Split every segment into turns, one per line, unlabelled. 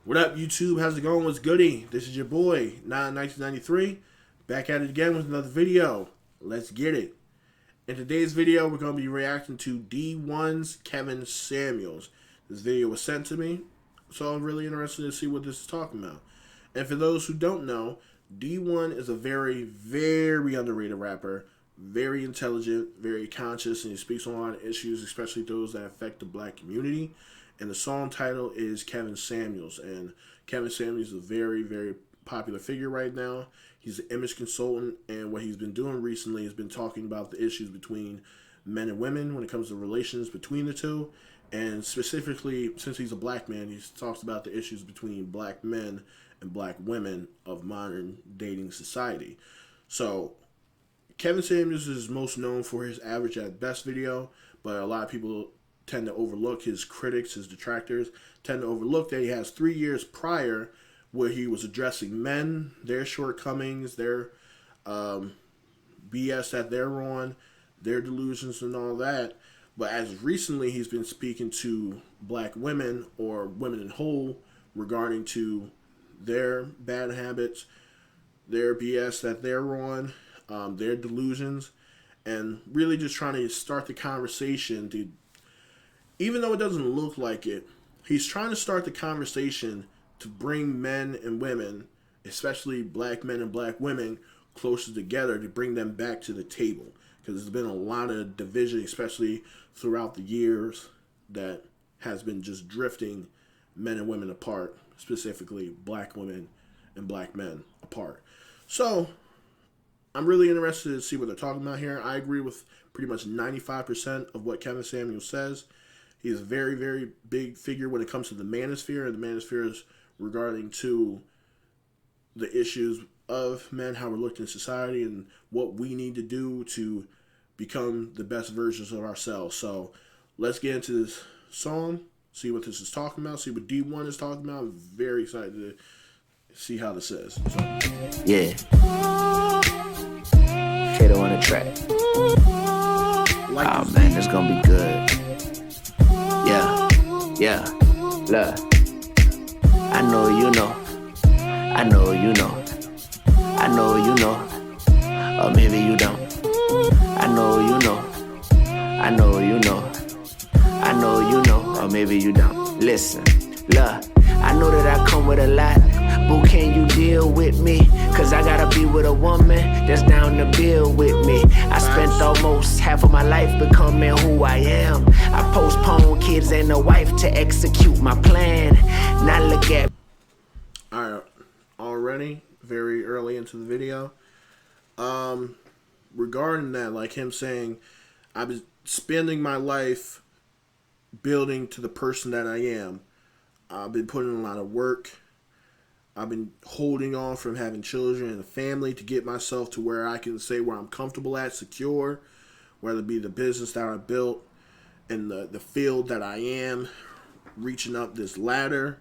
What up, YouTube? How's it going? What's goody? This is your boy, 1993, back at it again with another video. Let's get it. In today's video, we're going to be reacting to D1's Kevin Samuels. This video was sent to me, so I'm really interested to see what this is talking about. And for those who don't know, D1 is a very, very underrated rapper. Very intelligent, very conscious, and he speaks on a lot of issues, especially those that affect the black community. And the song title is Kevin Samuels. And Kevin Samuels is a very, very popular figure right now. He's an image consultant, and what he's been doing recently has been talking about the issues between men and women when it comes to relations between the two. And specifically, since he's a black man, he talks about the issues between black men and black women of modern dating society. So, Kevin Samuels is most known for his Average at Best video, but a lot of people tend to overlook, his critics, his detractors, tend to overlook that he has 3 years prior where he was addressing men, their shortcomings, their BS that they're on, their delusions and all that. But as recently, he's been speaking to black women or women in whole regarding to their bad habits, their BS that they're on, their delusions, and really just trying to start the conversation to, even though it doesn't look like it, he's trying to start the conversation to bring men and women, especially black men and black women, closer together, to bring them back to the table. Because there's been a lot of division, especially throughout the years, that has been just drifting men and women apart, specifically black women and black men apart. So, I'm really interested to see what they're talking about here. I agree with pretty much 95% of what Kevin Samuels says. He's a very, very big figure when it comes to the manosphere, and the manosphere is regarding to the issues of men, how we're looked in society, and what we need to do to become the best versions of ourselves. So let's get into this song, see what this is talking about, see what D1 is talking about. I'm very excited to see how this is. So.
Yeah. Kato on the track.
Like
oh man, it's gonna be good. Yeah, look. I know you know. I know you know. I know you know. Or maybe you don't. I know you know. I know you know. I know you know. Or maybe you don't. Listen, look. I know that I come with a lot. Boo, can you deal with me? Cause I gotta be with a woman that's down to build with me. I spent almost half of my life becoming who I am. I postpone kids and a wife to execute my plan. Now look at.
Alright, already very early into the video. Regarding that, like him saying, I've been spending my life building to the person that I am. I've been putting in a lot of work. I've been holding on from having children and a family to get myself to where I can say where I'm comfortable at, secure, whether it be the business that I built and the field that I am, reaching up this ladder,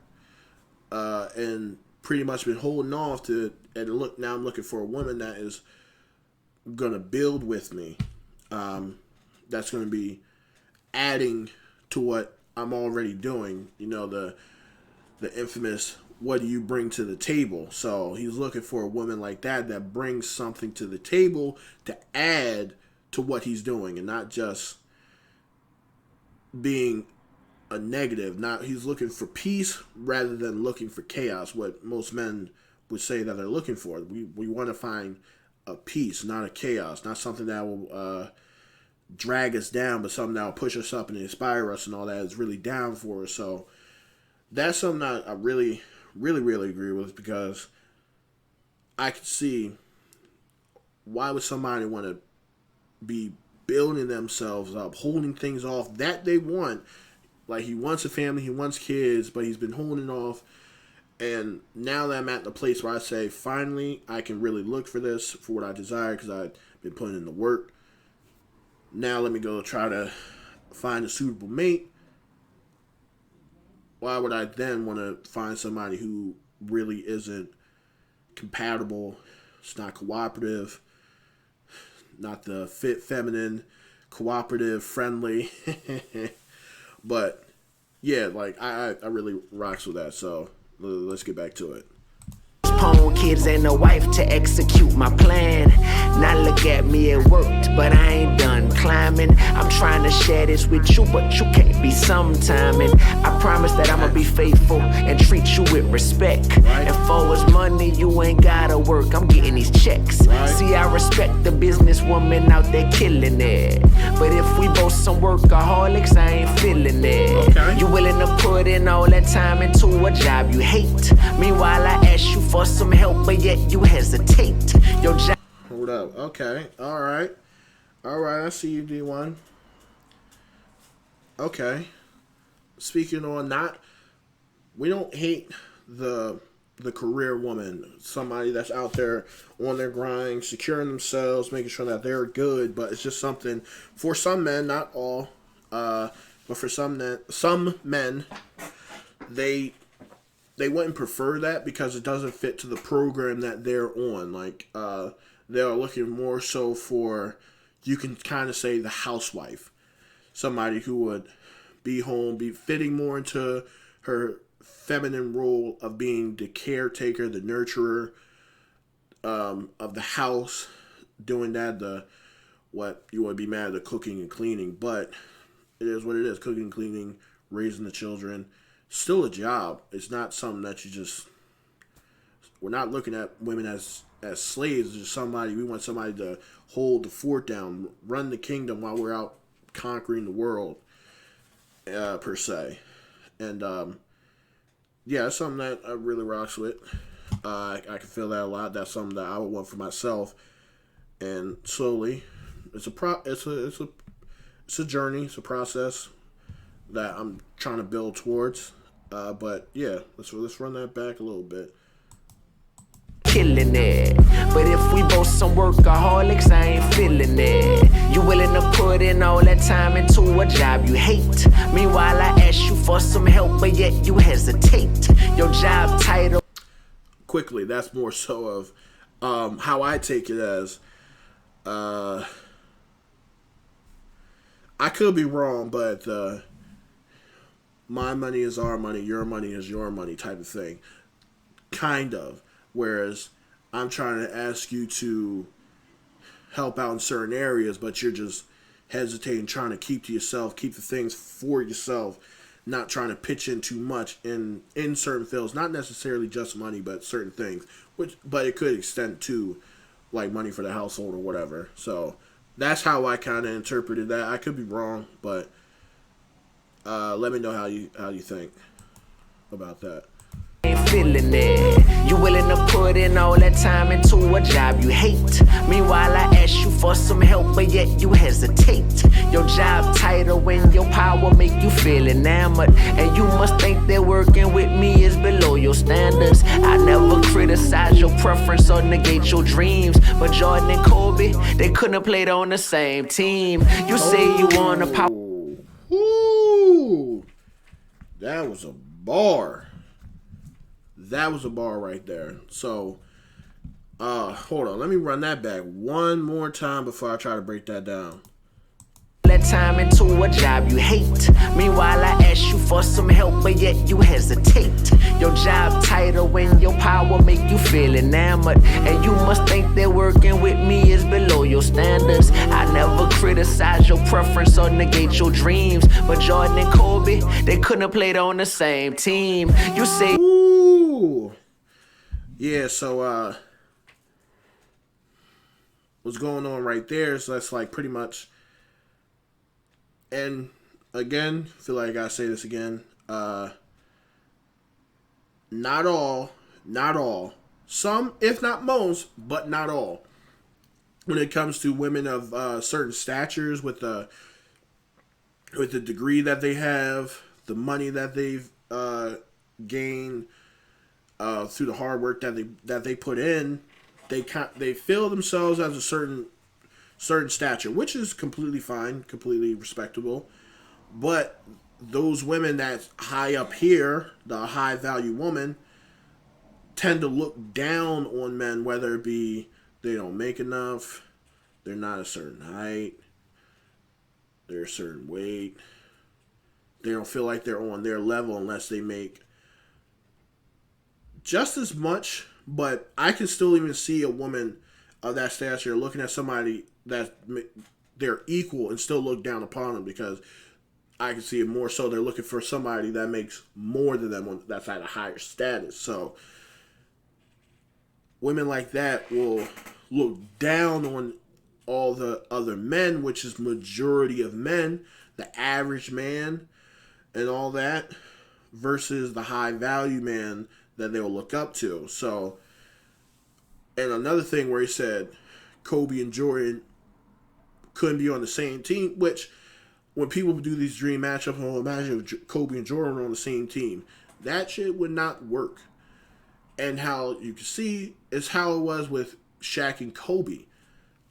and pretty much been holding off to, and look, now I'm looking for a woman that is going to build with me, that's going to be adding to what I'm already doing, you know, the infamous, what do you bring to the table? So he's looking for a woman like that brings something to the table to add to what he's doing, and not just being a negative. Not, he's looking for peace rather than looking for chaos, what most men would say that they're looking for. We want to find a peace, not a chaos, not something that will drag us down, but something that will push us up and inspire us and all that is really down for us. So that's something that I really, really, really agree with, because I could see why would somebody want to be building themselves up, holding things off that they want. Like, he wants a family, he wants kids, but he's been holding off. And now that I'm at the place where I say, finally, I can really look for this, for what I desire, because I've been putting in the work. Now let me go try to find a suitable mate. Why would I then want to find somebody who really isn't compatible? It's not cooperative, not the fit, feminine, cooperative, friendly. But yeah, like I really rocks with that. So let's get back to it.
Postpone kids and a wife to execute my plan. Now look at me, it worked, but I ain't done climbing. I'm trying to share this with you, but you can't be sometime. And I promise that I'ma be faithful and treat you with respect.
Right.
And for as money, you ain't gotta work. I'm getting these checks.
Right.
See, I respect the businesswoman out there killing it. But if we both some workaholics, I ain't feeling it.
Okay.
You willing to put in all that time into a job you hate? Meanwhile, I ask you for some help, but yet you hesitate. Your job.
Hold up. Okay. All right. I see you, D1. Okay. Speaking on not, we don't hate the career woman, somebody that's out there on their grind, securing themselves, making sure that they're good. But it's just something for some men, not all, but for some men, they wouldn't prefer that because it doesn't fit to the program that they're on. Like, they're looking more so for, you can kind of say, the housewife. Somebody who would be home, be fitting more into her feminine role of being the caretaker, the nurturer of the house, doing that, what you would be mad at, the cooking and cleaning. But it is what it is, cooking and cleaning, raising the children. Still a job. It's not something that you just, we're not looking at women as slaves. It's just somebody, we want somebody to hold the fort down, run the kingdom while we're out conquering the world, per se. And yeah, that's something that I really rocks with. I can feel that a lot. That's something that I would want for myself. And slowly, it's a journey, it's a process that I'm trying to build towards. But yeah, let's run that back a little bit.
Killing it. But if we both some workaholics, I ain't feeling it. You willing to put in all that time into a job you hate? Meanwhile, I ask you for some help, but yet you hesitate. Your job title.
Quickly, that's more so of how I take it as. I could be wrong, but my money is our money, your money is your money type of thing. Kind of. Whereas I'm trying to ask you to help out in certain areas, but you're just hesitating, trying to keep to yourself, keep the things for yourself, not trying to pitch in too much in certain fields. Not necessarily just money, but certain things. But it could extend to like money for the household or whatever. So that's how I kind of interpreted that. I could be wrong, but let me know how you think about that.
Ain't feeling it. You willing to put in all that time into a job you hate? Meanwhile, I ask you for some help, but yet you hesitate. Your job title and your power make you feel enamored, and you must think that working with me is below your standards. I never criticize your preference or negate your dreams, but Jordan and Kobe, they couldn't have played on the same team. You say you want a power.
Ooh, that was a bar. That was a bar right there. So, hold on. Let me run that back one more time before I try to break that down.
That time into a job you hate. Meanwhile, I ask you for some help, but yet you hesitate. Your job title and your power make you feel enamored, and you must think that working with me is below your standards. I never criticize your preference or negate your dreams, but Jordan and Kobe, they couldn't have played on the same team. You say,
ooh, yeah. So, what's going on right there is that's like pretty much. And again, feel like I gotta say this again. Not all. Some, if not most, but not all. When it comes to women of certain statures, with the degree that they have, the money that they've gained through the hard work that they put in, they feel themselves as a certain stature, which is completely fine, completely respectable. But those women that's high up here, the high value woman, tend to look down on men, whether it be they don't make enough, they're not a certain height, they're a certain weight, they don't feel like they're on their level unless they make just as much, but I can still even see a woman of that stature looking at somebody that they're equal and still look down upon them, because I can see it more so they're looking for somebody that makes more than them, that's at a higher status. So women like that will look down on all the other men, which is majority of men, the average man and all that, versus the high value man that they'll look up to. So, and another thing where he said Kobe and Jordan couldn't be on the same team, which when people do these dream matchups, well, imagine if Kobe and Jordan were on the same team. That shit would not work. And how you can see is how it was with Shaq and Kobe.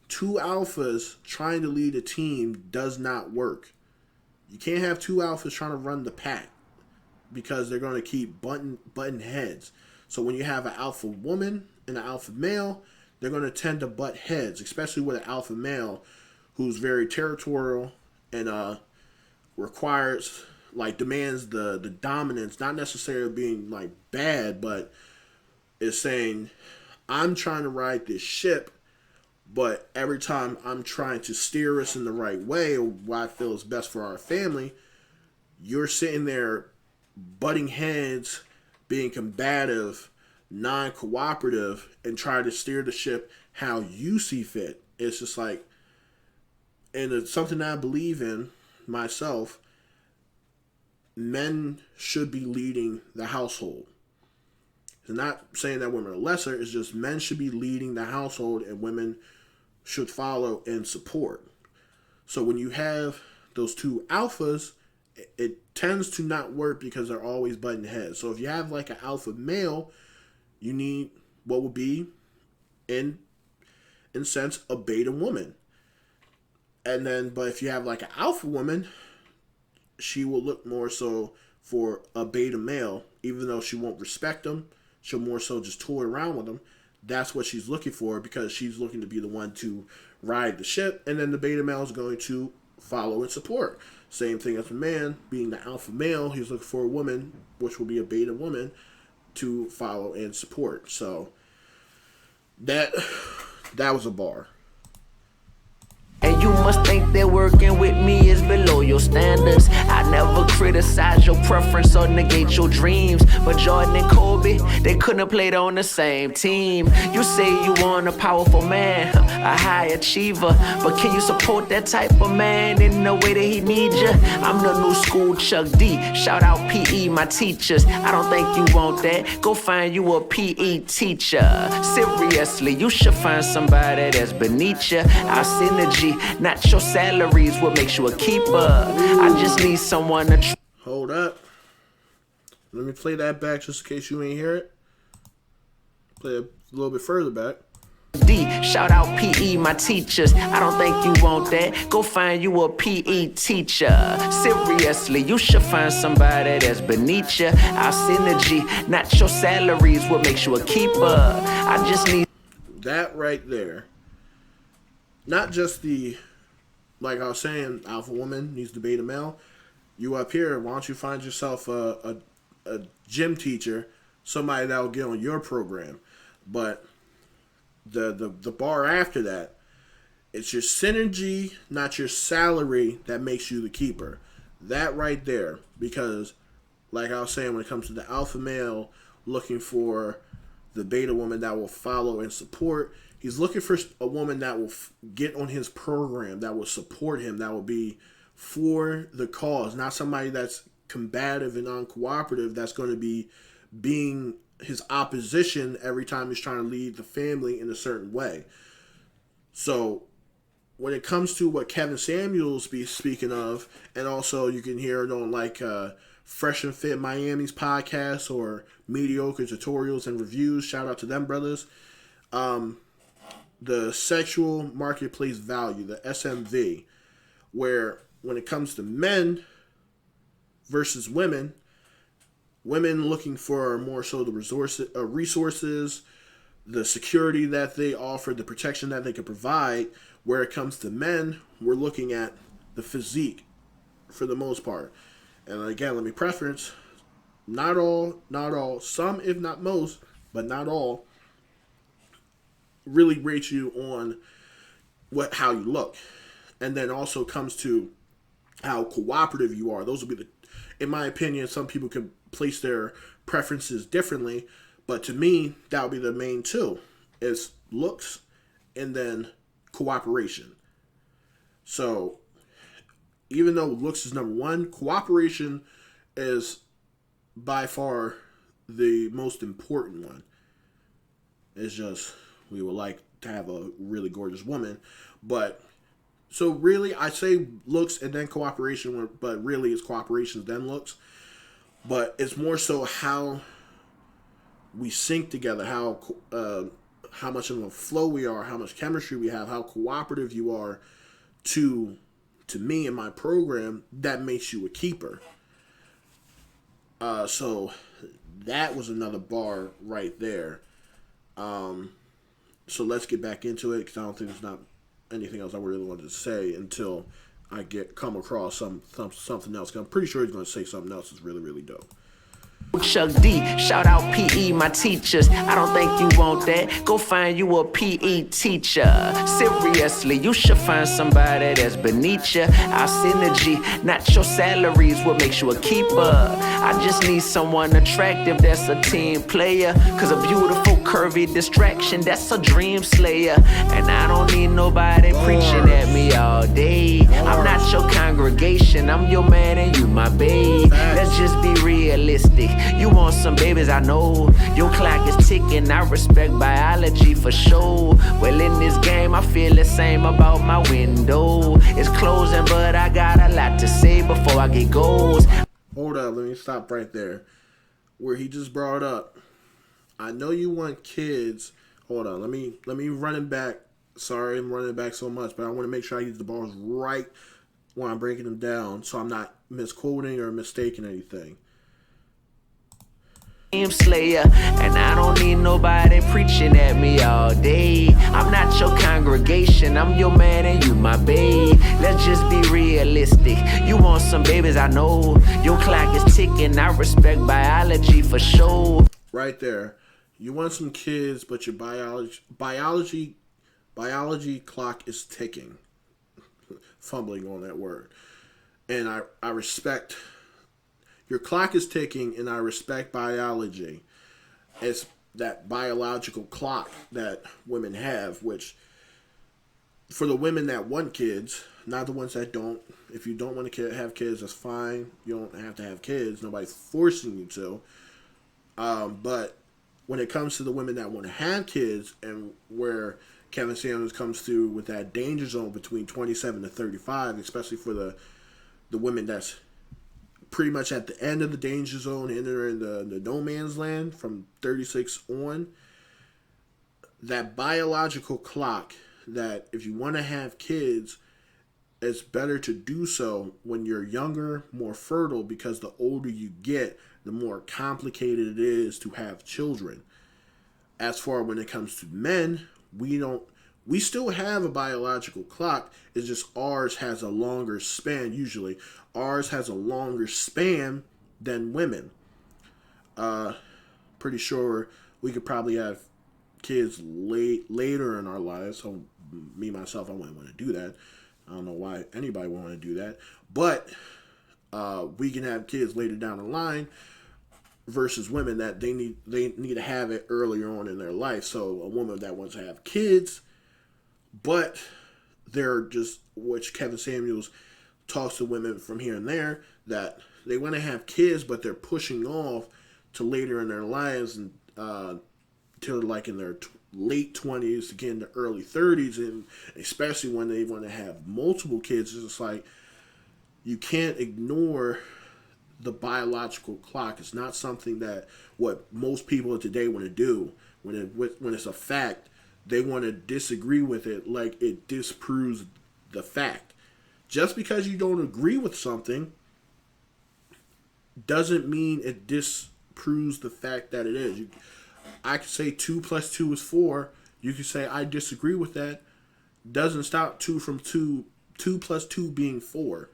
Two alphas trying to lead a team does not work. You can't have two alphas trying to run the pack, because they're going to keep button heads. So when you have an alpha woman and an alpha male, they're going to tend to butt heads, especially with an alpha male who's very territorial and requires, like, demands the dominance, not necessarily being like bad, but is saying, I'm trying to ride this ship, but every time I'm trying to steer us in the right way, or what I feel is best for our family, you're sitting there butting heads, being combative, non-cooperative, and trying to steer the ship how you see fit. It's just like, and it's something that I believe in myself, men should be leading the household. It's not saying that women are lesser, it's just men should be leading the household and women should follow and support. So when you have those two alphas, it tends to not work because they're always butting heads. So if you have like an alpha male, you need what would be, in sense, a beta woman. And then, but if you have like an alpha woman, she will look more so for a beta male, even though she won't respect them. She'll more so just toy around with them. That's what she's looking for, because she's looking to be the one to ride the ship. And then the beta male is going to follow and support. Same thing as a man, being the alpha male, he's looking for a woman, which will be a beta woman, to follow and support. So that was a bar.
And you must think that working with me is below your standards. I never criticize your preference or negate your dreams. But Jordan and Kobe, they couldn't have played on the same team. You say you want a powerful man, a high achiever, but can you support that type of man in the way that he needs you? I'm the new school Chuck D. Shout out PE, my teachers. I don't think you want that. Go find you a PE teacher. Seriously, you should find somebody that's beneath you. Our synergy, not your salaries, what makes you a keeper. I just need someone to
hold up. Let me play that back just in case you ain't hear it. Play it a little bit further back.
D. Shout out PE, my teachers. I don't think you want that. Go find you a PE teacher. Seriously, you should find somebody that's beneath you. Our synergy, not your salaries, what makes you a keeper. I just need
that right there. Not just the, like I was saying, alpha woman needs the beta male. You up here, why don't you find yourself a gym teacher, somebody that will get on your program. But the bar after that, it's your synergy, not your salary, that makes you the keeper. That right there, because like I was saying, when it comes to the alpha male looking for the beta woman that will follow and support, he's looking for a woman that will get on his program, that will support him, that will be for the cause, not somebody that's combative and uncooperative, that's going to be being his opposition every time he's trying to lead the family in a certain way. So when it comes to what Kevin Samuels be speaking of, and also you can hear it on like Fresh and Fit Miami's podcast or Mediocre Tutorials and Reviews, shout out to them brothers. The sexual marketplace value, the SMV, where when it comes to men versus women looking for more so the resources, the security that they offer, the protection that they can provide. Where it comes to men, we're looking at the physique for the most part. And again, let me preference, not all, some if not most but not all, really rate you on how you look. And then also comes to how cooperative you are. Those would be in my opinion, some people can place their preferences differently, but to me, that would be the main two, is looks and then cooperation. So even though looks is number one, cooperation is by far the most important one. It's just, we would like to have a really gorgeous woman, but so really, I say looks and then cooperation, but really it's cooperation then looks. But it's more so how we sync together, how much of a flow we are, how much chemistry we have, how cooperative you are to me and my program. That makes you a keeper. So that was another bar right there. So let's get back into it, because I don't think there's not anything else I really wanted to say until I come across something else. 'Cause I'm pretty sure he's going to say something else that's really, really dope.
Chuck D, shout out PE, my teachers. I don't think you want that. Go find you a PE teacher. Seriously, you should find somebody that's beneath you. Our synergy, not your salaries, what makes you a keeper. I just need someone attractive that's a team player. Cause a beautiful, curvy distraction, that's a dream slayer. And I don't need nobody preaching at me all day. I'm not your congregation, I'm your man and you my babe. Let's just be realistic. You want some babies, I know. Your clock is ticking, I respect biology for sure. Well, in this game, I feel the same about my window. It's closing, but I got a lot to say before I get goals.
Hold up, let me stop right there. Where he just brought up, I know you want kids. Hold on, let me run it back. Sorry, I'm running it back so much, but I want to make sure I use the bars right when I'm breaking them down, so I'm not misquoting or mistaking anything.
Slayer, and I don't need nobody preaching at me all day. I'm not your congregation, I'm your man and you my babe. Let's just be realistic. You want some babies, I know. Your clock is ticking, I respect biology for sure.
Right there. You want some kids, but your biology clock is ticking. Fumbling on that word. And I respect. Your clock is ticking, and I respect biology. It's that biological clock that women have, which, for the women that want kids, not the ones that don't. If you don't want to have kids, that's fine. You don't have to have kids. Nobody's forcing you to. But when it comes to the women that want to have kids, and where Kevin Samuels comes through with that danger zone between 27 to 35, especially for the women that's pretty much at the end of the danger zone, entering the no man's land from 36 on, that biological clock, that if you want to have kids, it's better to do so when you're younger, more fertile, because the older you get, the more complicated it is to have children. As far when it comes to men, we still have a biological clock. It's just ours has a longer span usually. Ours has a longer span than women. Pretty sure we could probably have kids later in our lives. So me, myself, I wouldn't want to do that. I don't know why anybody would want to do that. But we can have kids later down the line versus women that they need to have it earlier on in their life. So a woman that wants to have kids, but they're just, which Kevin Samuels talks to women from here and there, that they want to have kids, but they're pushing off to later in their lives, and till like in their late 20s to get into early 30s, and especially when they want to have multiple kids. It's just like, you can't ignore the biological clock. It's not something that what most people today want to do. When it's a fact, they want to disagree with it like it disproves the fact. Just because you don't agree with something doesn't mean it disproves the fact that it is. I could say 2 plus 2 is 4. You could say I disagree with that. Doesn't stop 2 plus 2 being 4.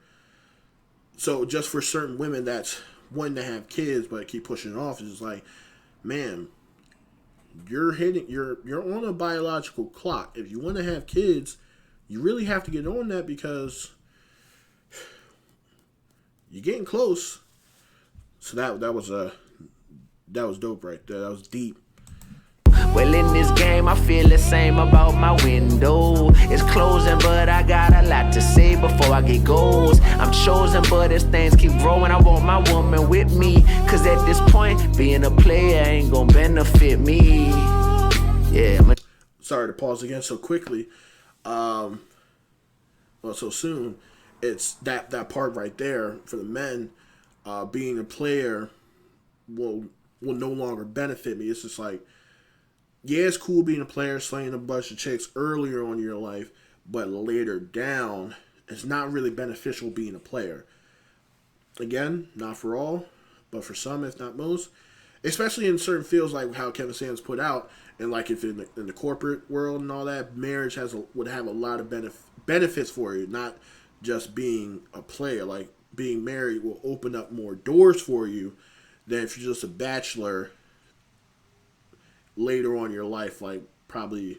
So just for certain women that's wanting to have kids but keep pushing it off, it's just like, man, you're on a biological clock. If you want to have kids, you really have to get on that because you're getting close. So that was dope right there. That was deep.
Well, in this game, I feel the same about my window. It's closing, but I got a lot to say before I get goals. I'm chosen, but as things keep growing, I want my woman with me. Cause at this point, being a player ain't gonna benefit me. Yeah,
sorry to pause again so quickly. Well, so soon. It's that part right there for the men. Being a player will no longer benefit me. It's just like, yeah, it's cool being a player, slaying a bunch of chicks earlier on in your life, but later down, it's not really beneficial being a player. Again, not for all, but for some, if not most. Especially in certain fields like how Kevin Samuels put out, and like if in the corporate world and all that, marriage would have a lot of benefits for you, not just being a player. Like being married will open up more doors for you than if you're just a bachelor later on in your life. Like probably,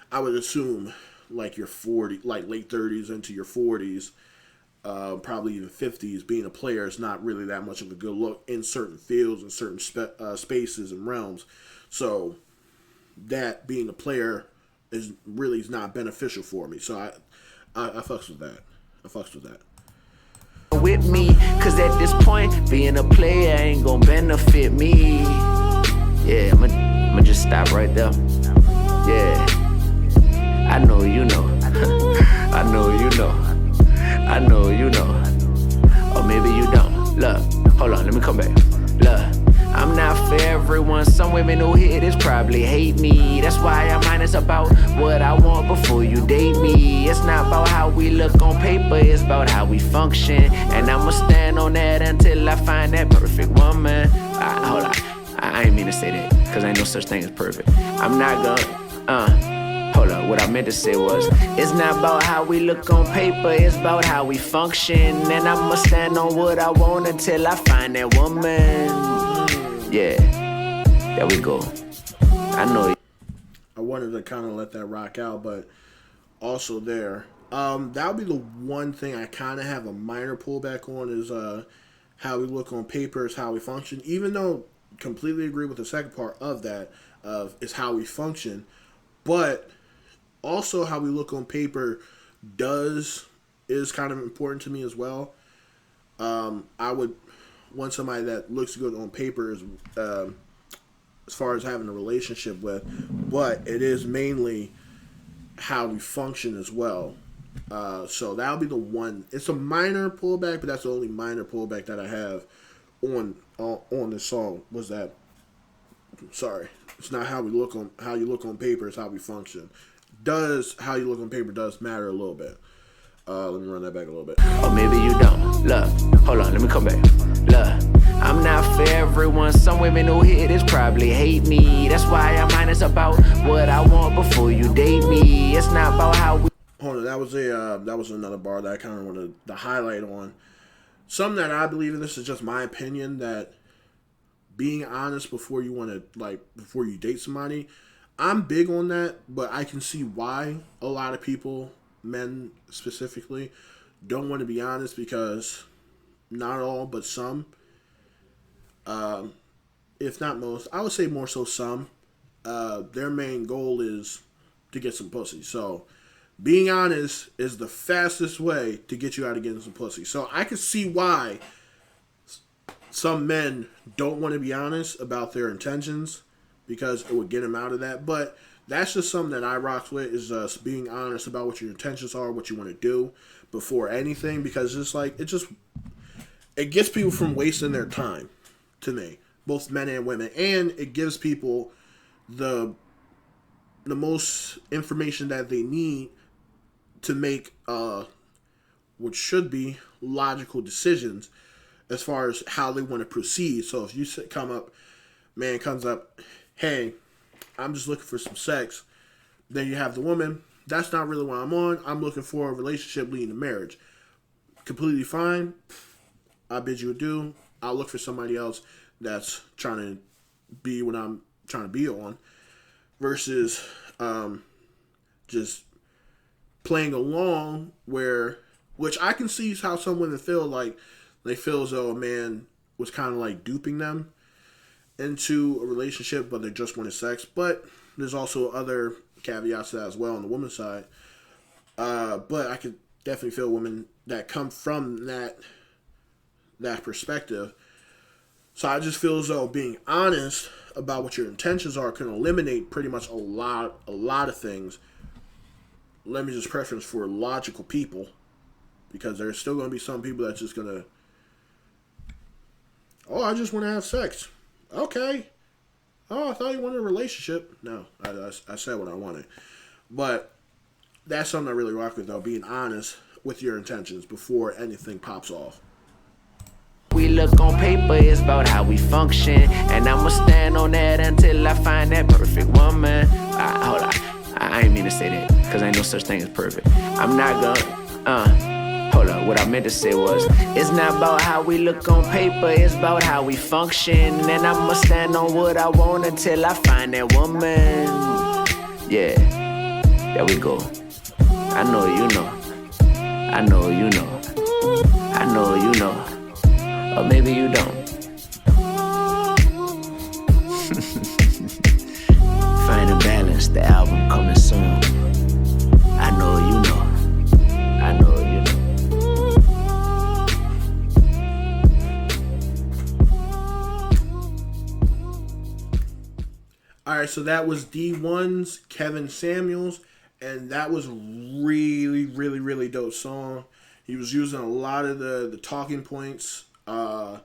I would assume like your 40, like late 30s into your 40s, probably even 50s. Being a player is not really that much of a good look in certain fields and certain spaces and realms. So that being a player is not beneficial for me. So I fucks with that. I fucks with that.
With me, cause at this point, being a player ain't gonna benefit me. Yeah, I'ma just stop right there. Yeah, I know you know. I know you know. I know you know. Or maybe you don't. Look, hold on, let me come back. Look, I'm not for everyone. Some women who hear this probably hate me. That's why I'm honest about what I want before you date me. It's not about how we look on paper, it's about how we function. And I'ma stand on that until I find that perfect woman. Hold on, I ain't mean to say that, cause ain't no such thing as perfect. I'm not gonna, hold up, what I meant to say was, it's not about how we look on paper, it's about how we function. And I'ma stand on what I want until I find that woman. Yeah, there we go. I know.
I wanted to kind of let that rock out, but also there. That would be the one thing I kind of have a minor pullback on is how we look on paper is how we function. Even though completely agree with the second part of that is how we function, but also how we look on paper is kind of important to me as well. I would want somebody that looks good on paper as far as having a relationship with, but it is mainly how we function as well. So that'll be the one. It's a minor pullback, but that's the only minor pullback that I have on this song. Was that? Sorry, it's not how you look on paper. It's how we function. How you look on paper does matter a little bit. Let me run that back a little bit.
Or maybe you don't. Look, hold on, let me come back. Look, I'm not for everyone. Some women who hear this probably hate me. That's why I'm honest about what I want before you date me. It's not about how we.
Hold on, that was another bar that I kind of wanted to highlight on. Something that I believe in. This is just my opinion, that being honest before you date somebody, I'm big on that, but I can see why a lot of people, men specifically, don't want to be honest, because not all, but some, if not most, I would say more so some, their main goal is to get some pussy. So being honest is the fastest way to get you out of getting some pussy. So I can see why some men don't want to be honest about their intentions, because it would get them out of that. But that's just something that I rock with, is just being honest about what your intentions are, what you want to do before anything, because it gets people from wasting their time, to me, both men and women, and it gives people the most information that they need to make what should be logical decisions as far as how they want to proceed. So if you man comes up, hey, I'm just looking for some sex, then you have the woman, that's not really what I'm on. I'm looking for a relationship leading to marriage. Completely fine. I bid you adieu. I'll look for somebody else that's trying to be what I'm trying to be on. versus just playing along, which I can see how some women feel like they feel as though a man was kind of like duping them into a relationship, but they just wanted sex. But there's also other caveats to that as well on the woman's side. But I could definitely feel women that come from that perspective. So I just feel as though being honest about what your intentions are can eliminate pretty much a lot of things. Let me just preference for logical people, because there's still going to be some people that's just going to, oh, I just want to have sex. Okay. Oh, I thought you wanted a relationship. No, I said what I wanted. But that's something I really rock with, though, being honest with your intentions before anything pops off.
We look on paper, it's about how we function, and I'ma stand on that until I find that perfect woman. Hold on, I ain't mean to say that, because ain't no such thing as perfect. I'm not gonna, hold up, what I meant to say was, it's not about how we look on paper, it's about how we function, and I'ma stand on what I want until I find that woman. Yeah, there we go. I know you know, I know you know, I know you know. Or maybe you don't. Finding Balance, the album coming soon. I know you know. I know you know.
Alright, so that was D1's Kevin Samuels, and that was really, really, really dope song. He was using a lot of the talking points that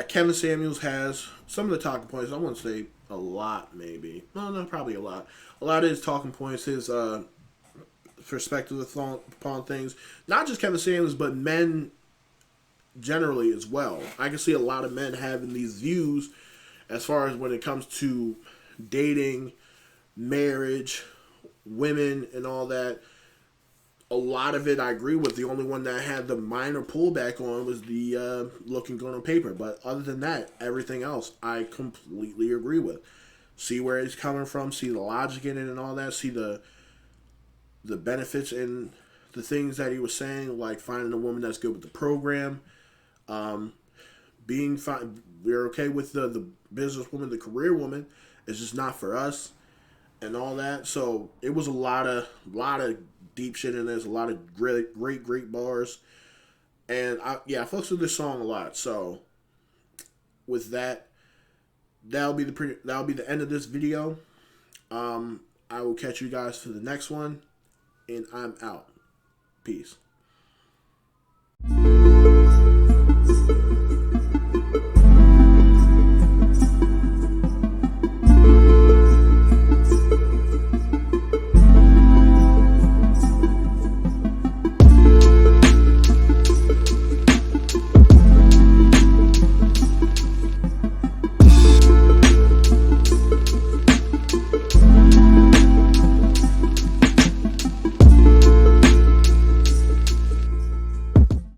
Kevin Samuels has. Some of the talking points, I wouldn't say a lot, maybe. No, probably a lot. A lot of his talking points, his perspective upon things. Not just Kevin Samuels, but men generally as well. I can see a lot of men having these views as far as when it comes to dating, marriage, women, and all that. A lot of it I agree with. The only one that I had the minor pullback on was the looking good on paper. But other than that, everything else I completely agree with. See where he's coming from, see the logic in it and all that, see the benefits in the things that he was saying, like finding a woman that's good with the program, being fine. We're okay with the businesswoman, the career woman. It's just not for us, and all that. So it was a lot of deep shit in there. There's a lot of great bars, and I fucks with this song a lot. So with that, that'll be the end of this video. I will catch you guys for the next one, and I'm out. Peace.